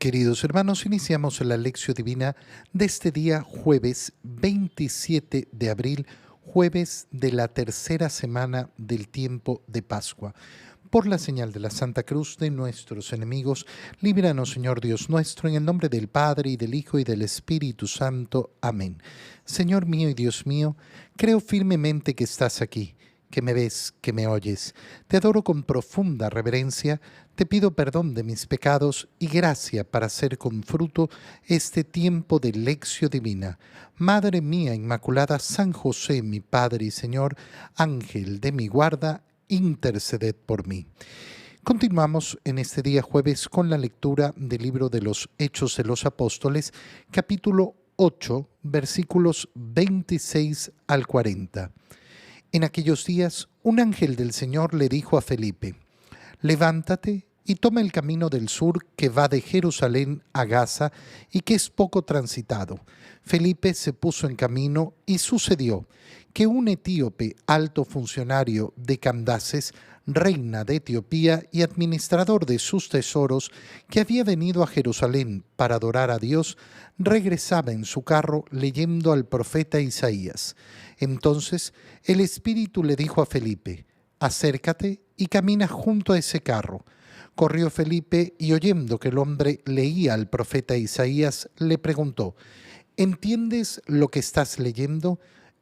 Queridos hermanos, iniciamos la lección divina de este día jueves 27 de abril, jueves de la tercera semana del tiempo de Pascua. Por la señal de la Santa Cruz de nuestros enemigos, líbranos, Señor Dios nuestro, en el nombre del Padre, y del Hijo, y del Espíritu Santo. Amén. Señor mío y Dios mío, creo firmemente que estás aquí, que me ves, que me oyes. Te adoro con profunda reverencia, te pido perdón de mis pecados y gracia para hacer con fruto este tiempo de lección divina. Madre mía Inmaculada, San José, mi Padre y Señor, Ángel de mi guarda, interceded por mí. Continuamos en este día jueves con la lectura del libro de los Hechos de los Apóstoles, capítulo 8, versículos 26 al 40. En aquellos días, un ángel del Señor le dijo a Felipe: levántate y toma el camino del sur que va de Jerusalén a Gaza y que es poco transitado. Felipe se puso en camino y sucedió que un etíope alto funcionario de Candaces, reina de Etiopía y administrador de sus tesoros, que había venido a Jerusalén para adorar a Dios, regresaba en su carro leyendo al profeta Isaías. Entonces el Espíritu le dijo a Felipe: acércate y camina junto a ese carro. Corrió Felipe y, oyendo que el hombre leía al profeta Isaías, le preguntó: ¿entiendes lo que estás leyendo?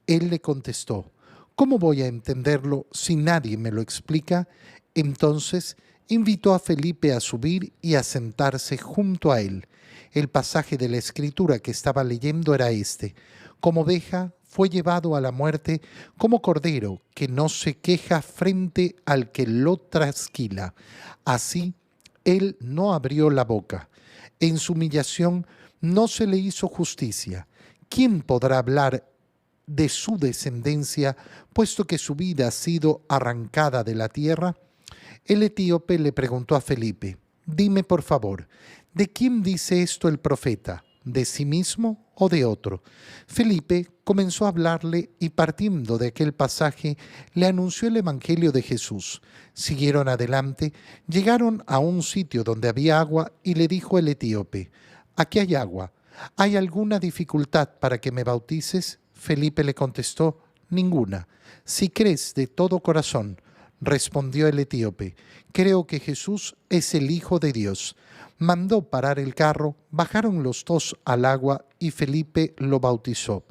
Él le contestó: ¿cómo voy a entenderlo si nadie me lo explica? Entonces invitó a Felipe a subir y a sentarse junto a él. El pasaje de la Escritura que estaba leyendo era este: como oveja fue llevado a la muerte, como cordero que no se queja frente al que lo trasquila. Así él no abrió la boca. En su humillación no se le hizo justicia. ¿Quién podrá hablar de su descendencia, puesto que su vida ha sido arrancada de la tierra? El etíope le preguntó a Felipe: dime por favor, ¿de quién dice esto el profeta? ¿De sí mismo o de otro? Felipe comenzó a hablarle y, partiendo de aquel pasaje, le anunció el Evangelio de Jesús. Siguieron adelante, llegaron a un sitio donde había agua y le dijo el etíope: aquí hay agua. ¿Hay alguna dificultad para que me bautices? Felipe le contestó: ninguna. Si crees de todo corazón, respondió el etíope, creo que Jesús es el Hijo de Dios. Mandó parar el carro, bajaron los dos al agua y Felipe lo bautizó.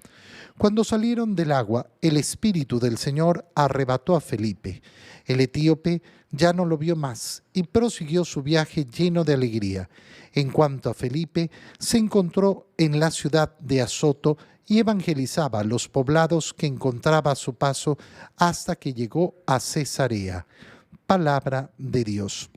Cuando salieron del agua, el Espíritu del Señor arrebató a Felipe. El etíope ya no lo vio más y prosiguió su viaje lleno de alegría. En cuanto a Felipe, se encontró en la ciudad de Azoto y evangelizaba los poblados que encontraba a su paso hasta que llegó a Cesarea. Palabra de Dios.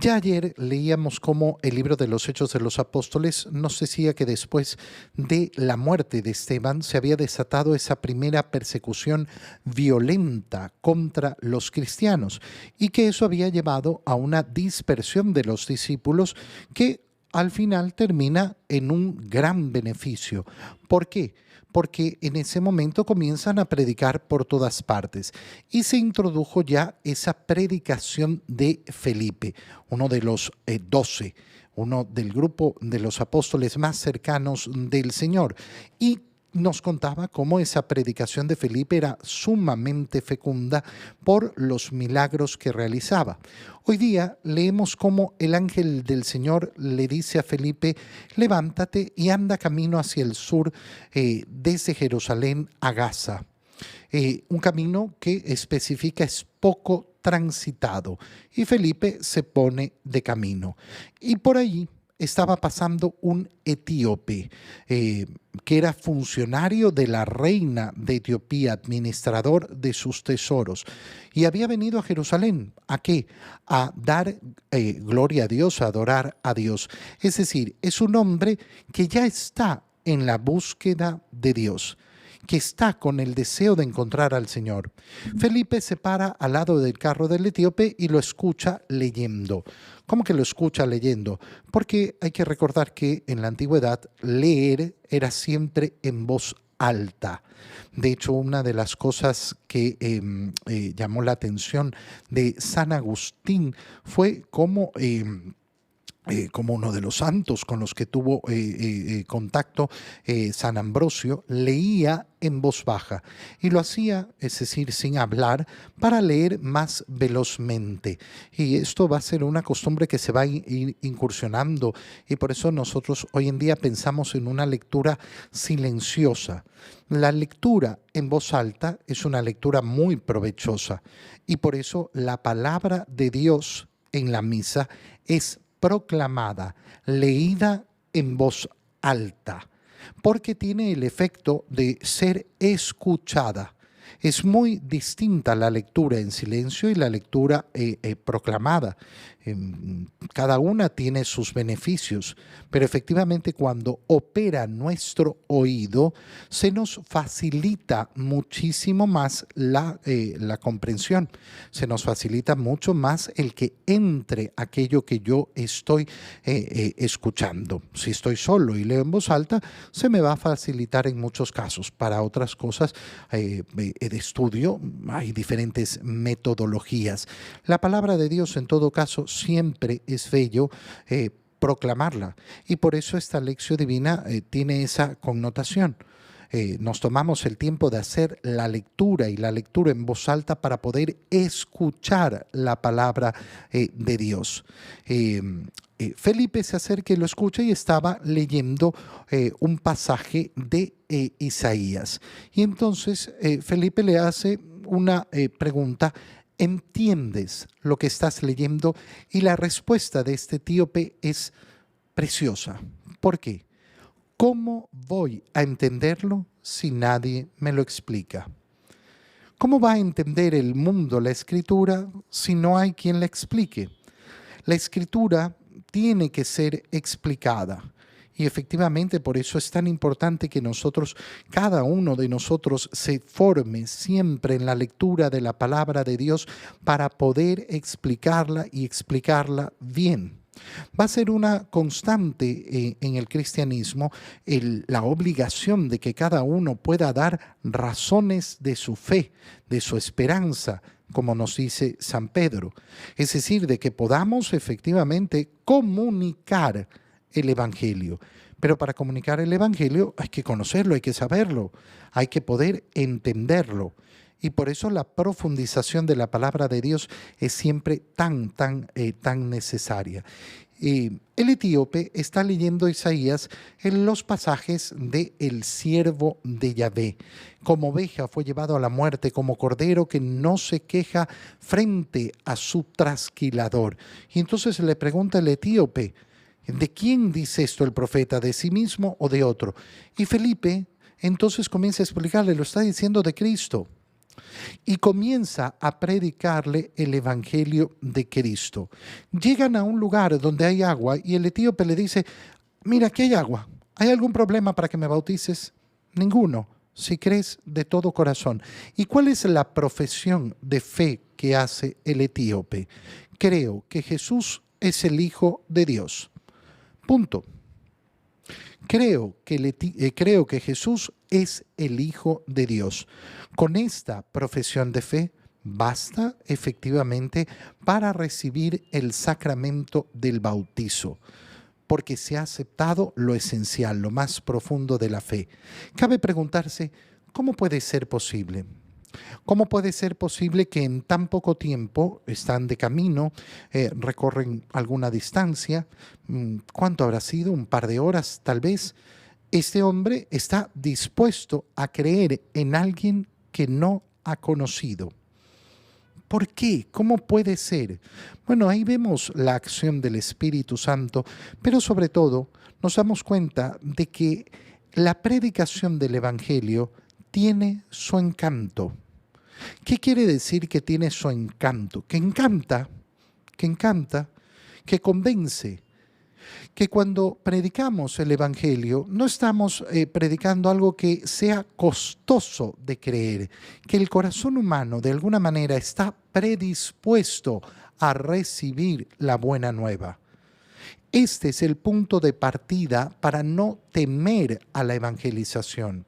Ya ayer leíamos cómo el libro de los Hechos de los Apóstoles nos decía que después de la muerte de Esteban se había desatado esa primera persecución violenta contra los cristianos y que eso había llevado a una dispersión de los discípulos que al final termina en un gran beneficio. ¿Por qué? Porque en ese momento comienzan a predicar por todas partes y se introdujo ya esa predicación de Felipe, uno de los 12, uno del grupo de los apóstoles más cercanos del Señor, y nos contaba cómo esa predicación de Felipe era sumamente fecunda por los milagros que realizaba. Hoy día leemos cómo el ángel del Señor le dice a Felipe: levántate y anda camino hacia el sur, desde Jerusalén a Gaza. Un camino que especifica es poco transitado. Y Felipe se pone de camino. Y por allí estaba pasando un etíope que era funcionario de la reina de Etiopía, administrador de sus tesoros, y había venido a Jerusalén. ¿A qué? A dar gloria a Dios, a adorar a Dios. Es decir, es un hombre que ya está en la búsqueda de Dios, que está con el deseo de encontrar al Señor. Felipe se para al lado del carro del etíope y lo escucha leyendo. ¿Cómo que lo escucha leyendo? Porque hay que recordar que en la antigüedad leer era siempre en voz alta. De hecho, una de las cosas que llamó la atención de San Agustín fue cómo como uno de los santos con los que tuvo contacto San Ambrosio, leía en voz baja y lo hacía, es decir, sin hablar, para leer más velozmente. Y esto va a ser una costumbre que se va a ir incursionando y por eso nosotros hoy en día pensamos en una lectura silenciosa. La lectura en voz alta es una lectura muy provechosa y por eso la palabra de Dios en la misa es proclamada, leída en voz alta, porque tiene el efecto de ser escuchada. Es muy distinta la lectura en silencio y la lectura proclamada. Cada una tiene sus beneficios, pero efectivamente cuando opera nuestro oído, se nos facilita muchísimo más la comprensión, se nos facilita mucho más el que entre aquello que yo estoy escuchando. Si estoy solo y leo en voz alta, se me va a facilitar en muchos casos. Para otras cosas de estudio hay diferentes metodologías. La palabra de Dios en todo caso siempre es bello proclamarla y por eso esta lección divina tiene esa connotación. Nos tomamos el tiempo de hacer la lectura y la lectura en voz alta para poder escuchar la palabra de Dios. Felipe se acerca y lo escucha y estaba leyendo un pasaje de Isaías. Y entonces Felipe le hace una pregunta: ¿entiendes lo que estás leyendo? Y la respuesta de este etíope es preciosa. ¿Por qué? ¿Cómo voy a entenderlo si nadie me lo explica? ¿Cómo va a entender el mundo la escritura si no hay quien la explique? La escritura tiene que ser explicada. Y efectivamente por eso es tan importante que nosotros, cada uno de nosotros, se forme siempre en la lectura de la palabra de Dios para poder explicarla y explicarla bien. Va a ser una constante en el cristianismo la obligación de que cada uno pueda dar razones de su fe, de su esperanza, como nos dice San Pedro. Es decir, de que podamos efectivamente comunicar el Evangelio. Pero para comunicar el Evangelio hay que conocerlo, hay que saberlo, hay que poder entenderlo. Y por eso la profundización de la palabra de Dios es siempre tan necesaria. El etíope está leyendo Isaías en los pasajes de el siervo de Yahvé. Como oveja fue llevado a la muerte, como cordero que no se queja frente a su trasquilador. Y entonces le pregunta el etíope: ¿de quién dice esto el profeta? ¿De sí mismo o de otro? Y Felipe entonces comienza a explicarle: lo está diciendo de Cristo. Y comienza a predicarle el Evangelio de Cristo. Llegan a un lugar donde hay agua y el etíope le dice: mira, aquí hay agua. ¿Hay algún problema para que me bautices? Ninguno, si crees de todo corazón. ¿Y cuál es la profesión de fe que hace el etíope? Creo que Jesús es el Hijo de Dios. Punto. Creo que Jesús es el Hijo de Dios. Con esta profesión de fe basta efectivamente para recibir el sacramento del bautizo, porque se ha aceptado lo esencial, lo más profundo de la fe. Cabe preguntarse: ¿cómo puede ser posible? ¿Cómo puede ser posible que en tan poco tiempo están de camino, recorren alguna distancia? ¿Cuánto habrá sido? ¿Un par de horas tal vez? Este hombre está dispuesto a creer en alguien que no ha conocido. ¿Por qué? ¿Cómo puede ser? Bueno, ahí vemos la acción del Espíritu Santo, pero sobre todo nos damos cuenta de que la predicación del Evangelio tiene su encanto. ¿Qué quiere decir que tiene su encanto? Que encanta, que convence, que cuando predicamos el Evangelio no estamos predicando algo que sea costoso de creer, que el corazón humano de alguna manera está predispuesto a recibir la buena nueva. Este es el punto de partida para no temer a la evangelización,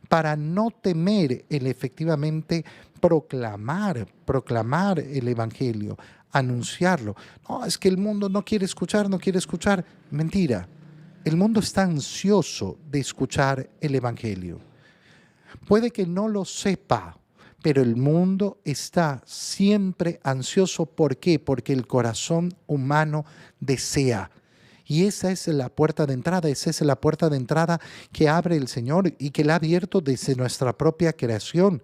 para no temer el efectivamente proclamar el Evangelio, anunciarlo. No, es que el mundo no quiere escuchar, no quiere escuchar. Mentira. El mundo está ansioso de escuchar el Evangelio. Puede que no lo sepa, pero el mundo está siempre ansioso. ¿Por qué? Porque el corazón humano desea. Y esa es la puerta de entrada, esa es la puerta de entrada que abre el Señor y que la ha abierto desde nuestra propia creación.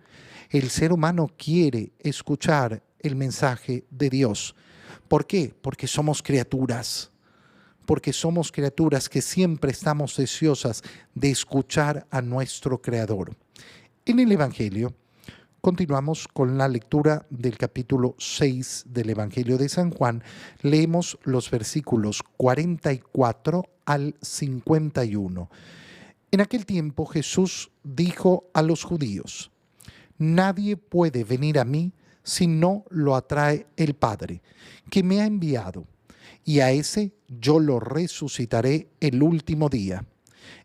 El ser humano quiere escuchar el mensaje de Dios. ¿Por qué? Porque somos criaturas. Porque somos criaturas que siempre estamos deseosas de escuchar a nuestro Creador. En el Evangelio, continuamos con la lectura del capítulo 6 del Evangelio de San Juan. Leemos los versículos 44 al 51. En aquel tiempo Jesús dijo a los judíos: nadie puede venir a mí si no lo atrae el Padre, que me ha enviado, y a ese yo lo resucitaré el último día.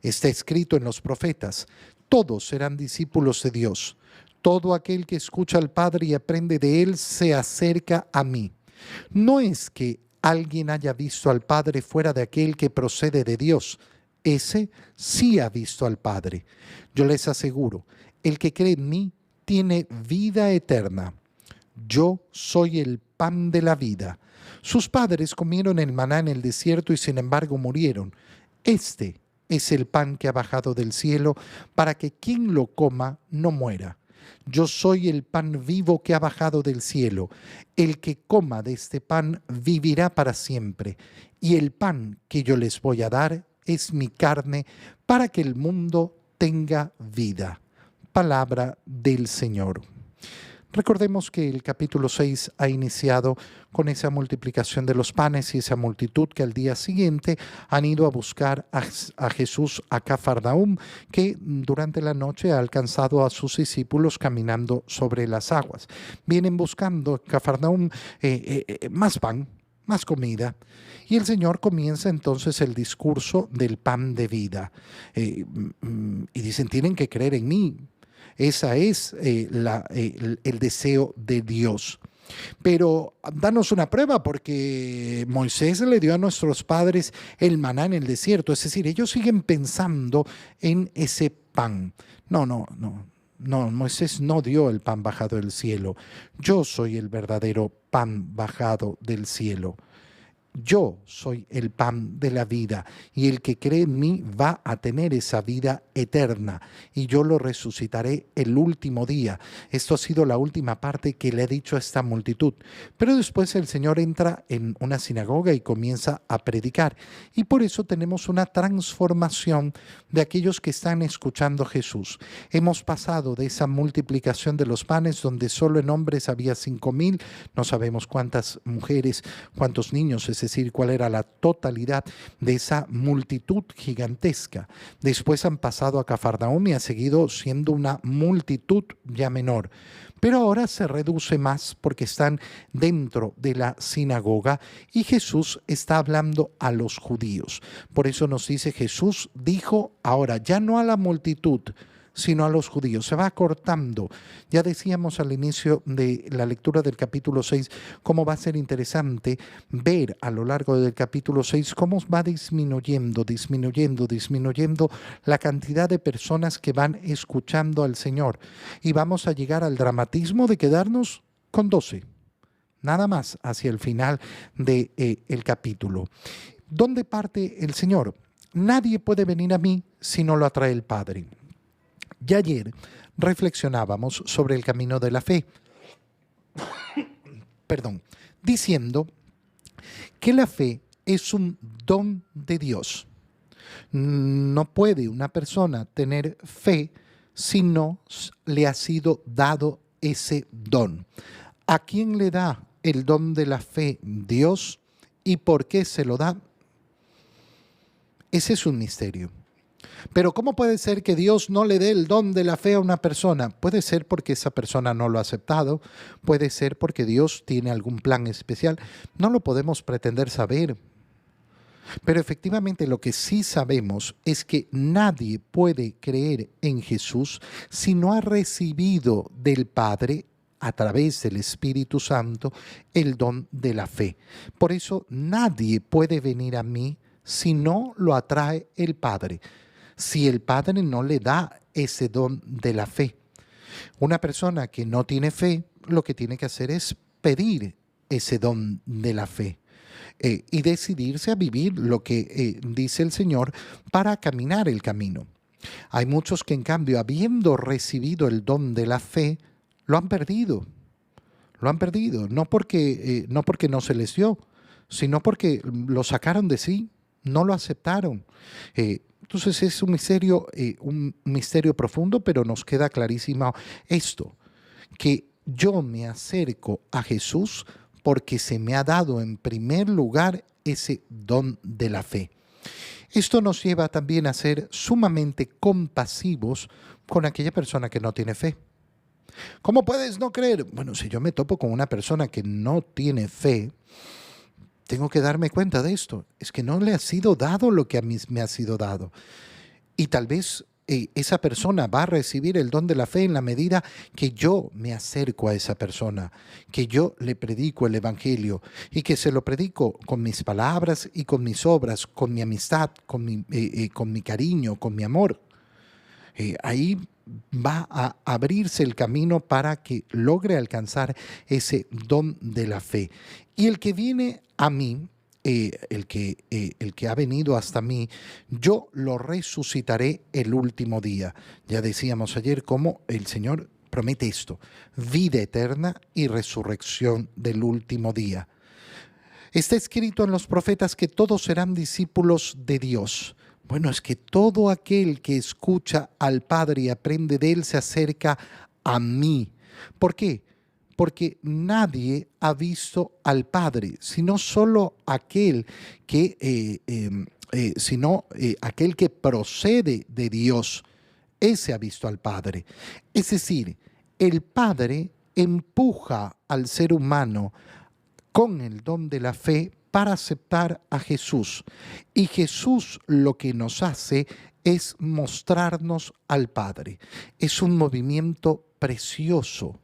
Está escrito en los profetas: todos serán discípulos de Dios. Todo aquel que escucha al Padre y aprende de Él se acerca a mí. No es que alguien haya visto al Padre fuera de aquel que procede de Dios. Ese sí ha visto al Padre. Yo les aseguro, el que cree en mí tiene vida eterna. Yo soy el pan de la vida. Sus padres comieron el maná en el desierto y sin embargo murieron. Este es el pan que ha bajado del cielo para que quien lo coma no muera. Yo soy el pan vivo que ha bajado del cielo. El que coma de este pan vivirá para siempre. Y el pan que yo les voy a dar es mi carne para que el mundo tenga vida. Palabra del Señor. Recordemos que el capítulo 6 ha iniciado con esa multiplicación de los panes y esa multitud que al día siguiente han ido a buscar a Jesús a Cafarnaúm, que durante la noche ha alcanzado a sus discípulos caminando sobre las aguas. Vienen buscando en Cafarnaúm más pan, más comida. Y el Señor comienza entonces el discurso del pan de vida. Y dicen, tienen que creer en mí. Esa es el deseo de Dios. Pero danos una prueba, porque Moisés le dio a nuestros padres el maná en el desierto. Es decir, ellos siguen pensando en ese pan. No, Moisés no dio el pan bajado del cielo. Yo soy el verdadero pan bajado del cielo. Yo soy el pan de la vida, y el que cree en mí va a tener esa vida eterna, y yo lo resucitaré el último día. Esto ha sido la última parte que le he dicho a esta multitud. Pero después el Señor entra en una sinagoga y comienza a predicar, y por eso tenemos una transformación de aquellos que están escuchando a Jesús. Hemos pasado de esa multiplicación de los panes, donde solo en hombres había 5,000, no sabemos cuántas mujeres, cuántos niños, es decir, cuál era la totalidad de esa multitud gigantesca. Después han pasado a Cafarnaúm y ha seguido siendo una multitud ya menor. Pero ahora se reduce más porque están dentro de la sinagoga y Jesús está hablando a los judíos. Por eso nos dice: Jesús dijo ahora ya no a la multitud, sino a los judíos. Se va acortando. Ya decíamos al inicio de la lectura del capítulo 6 cómo va a ser interesante ver a lo largo del capítulo 6 cómo va disminuyendo la cantidad de personas que van escuchando al Señor. Y vamos a llegar al dramatismo de quedarnos con 12. Nada más hacia el final del capítulo. ¿Dónde parte el Señor? Nadie puede venir a mí si no lo atrae el Padre. Ya ayer reflexionábamos sobre el camino de la fe, diciendo que la fe es un don de Dios. No puede una persona tener fe si no le ha sido dado ese don. ¿A quién le da el don de la fe? Dios. ¿Y por qué se lo da? Ese es un misterio. Pero ¿cómo puede ser que Dios no le dé el don de la fe a una persona? Puede ser porque esa persona no lo ha aceptado, puede ser porque Dios tiene algún plan especial. No lo podemos pretender saber. Pero efectivamente lo que sí sabemos es que nadie puede creer en Jesús si no ha recibido del Padre a través del Espíritu Santo el don de la fe. Por eso nadie puede venir a mí si no lo atrae el Padre, si el Padre no le da ese don de la fe. Una persona que no tiene fe, lo que tiene que hacer es pedir ese don de la fe. Y decidirse a vivir lo que dice el Señor para caminar el camino. Hay muchos que en cambio, habiendo recibido el don de la fe, lo han perdido. Lo han perdido, no porque no se les dio, sino porque lo sacaron de sí, no lo aceptaron. Entonces es un misterio profundo, pero nos queda clarísimo esto, que yo me acerco a Jesús porque se me ha dado en primer lugar ese don de la fe. Esto nos lleva también a ser sumamente compasivos con aquella persona que no tiene fe. ¿Cómo puedes no creer? Bueno, si yo me topo con una persona que no tiene fe, tengo que darme cuenta de esto. Es que no le ha sido dado lo que a mí me ha sido dado. Y tal vez esa persona va a recibir el don de la fe en la medida que yo me acerco a esa persona, que yo le predico el Evangelio y que se lo predico con mis palabras y con mis obras, con mi amistad, con mi cariño, con mi amor. Ahí va a abrirse el camino para que logre alcanzar ese don de la fe. Y el que viene a mí, el que ha venido hasta mí, yo lo resucitaré el último día. Ya decíamos ayer cómo el Señor promete esto: vida eterna y resurrección del último día. Está escrito en los profetas que todos serán discípulos de Dios. Bueno, es que todo aquel que escucha al Padre y aprende de Él se acerca a mí. ¿Por qué? Porque nadie ha visto al Padre, sino solo aquel aquel que procede de Dios. Ese ha visto al Padre. Es decir, el Padre empuja al ser humano con el don de la fe para aceptar a Jesús. Y Jesús lo que nos hace es mostrarnos al Padre. Es un movimiento precioso.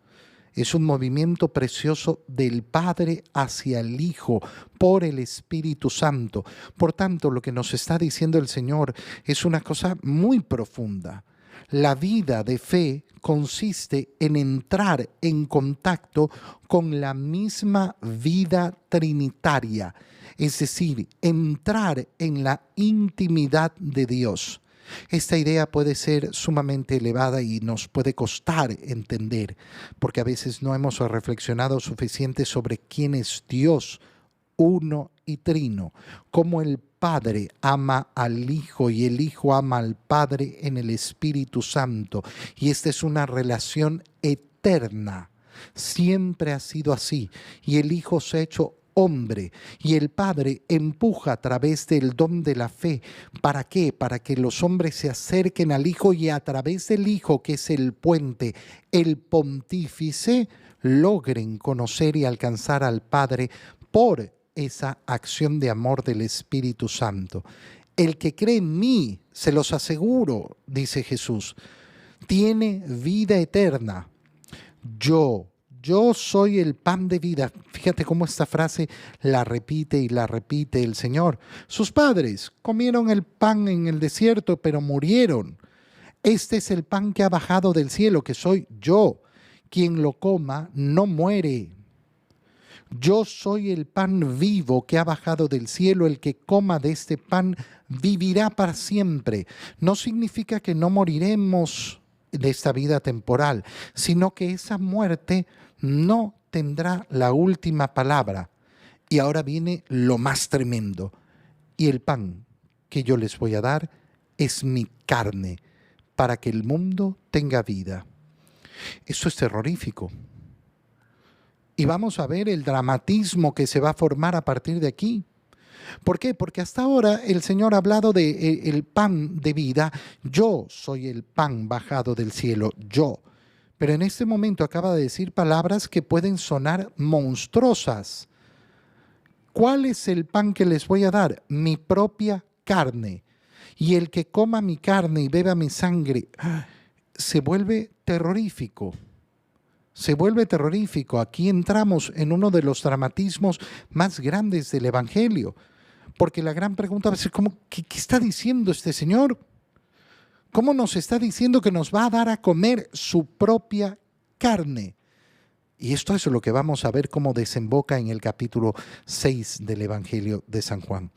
Es un movimiento precioso del Padre hacia el Hijo por el Espíritu Santo. Por tanto, lo que nos está diciendo el Señor es una cosa muy profunda. La vida de fe consiste en entrar en contacto con la misma vida trinitaria, es decir, entrar en la intimidad de Dios. Esta idea puede ser sumamente elevada y nos puede costar entender, porque a veces no hemos reflexionado suficiente sobre quién es Dios, uno y trino, cómo el Padre ama al Hijo y el Hijo ama al Padre en el Espíritu Santo. Y esta es una relación eterna. Siempre ha sido así. Y el Hijo se ha hecho hombre y el Padre empuja a través del don de la fe. ¿Para qué? Para que los hombres se acerquen al Hijo y a través del Hijo, que es el puente, el pontífice, logren conocer y alcanzar al Padre por esa acción de amor del Espíritu Santo. El que cree en mí, se los aseguro, dice Jesús, tiene vida eterna. Yo soy el pan de vida. Fíjate cómo esta frase la repite y la repite el Señor. Sus padres comieron el pan en el desierto, pero murieron. Este es el pan que ha bajado del cielo, que soy yo. Quien lo coma no muere. Yo soy el pan vivo que ha bajado del cielo. El que coma de este pan vivirá para siempre. No significa que no moriremos de esta vida temporal, sino que esa muerte no tendrá la última palabra. Y ahora viene lo más tremendo. Y el pan que yo les voy a dar es mi carne, para que el mundo tenga vida. Eso es terrorífico. Y vamos a ver el dramatismo que se va a formar a partir de aquí. ¿Por qué? Porque hasta ahora el Señor ha hablado de el pan de vida. Yo soy el pan bajado del cielo, yo. Pero en este momento acaba de decir palabras que pueden sonar monstruosas. ¿Cuál es el pan que les voy a dar? Mi propia carne. Y el que coma mi carne y beba mi sangre se vuelve terrorífico. Se vuelve terrorífico. Aquí entramos en uno de los dramatismos más grandes del Evangelio. Porque la gran pregunta va a ser, ¿qué está diciendo este Señor? ¿Cómo nos está diciendo que nos va a dar a comer su propia carne? Y esto es lo que vamos a ver cómo desemboca en el capítulo 6 del Evangelio de San Juan.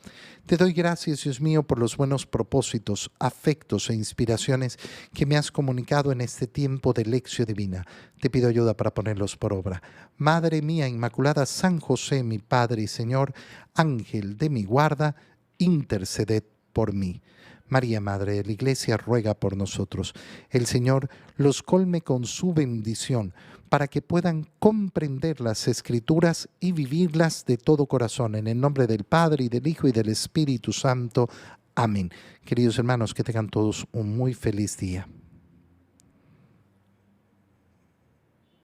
Te doy gracias, Dios mío, por los buenos propósitos, afectos e inspiraciones que me has comunicado en este tiempo de lección divina. Te pido ayuda para ponerlos por obra. Madre mía Inmaculada, San José, mi Padre y Señor, Ángel de mi guarda, interceded por mí. María, Madre de la Iglesia, ruega por nosotros. El Señor los colme con su bendición, para que puedan comprender las Escrituras y vivirlas de todo corazón. En el nombre del Padre, y del Hijo, y del Espíritu Santo. Amén. Queridos hermanos, que tengan todos un muy feliz día.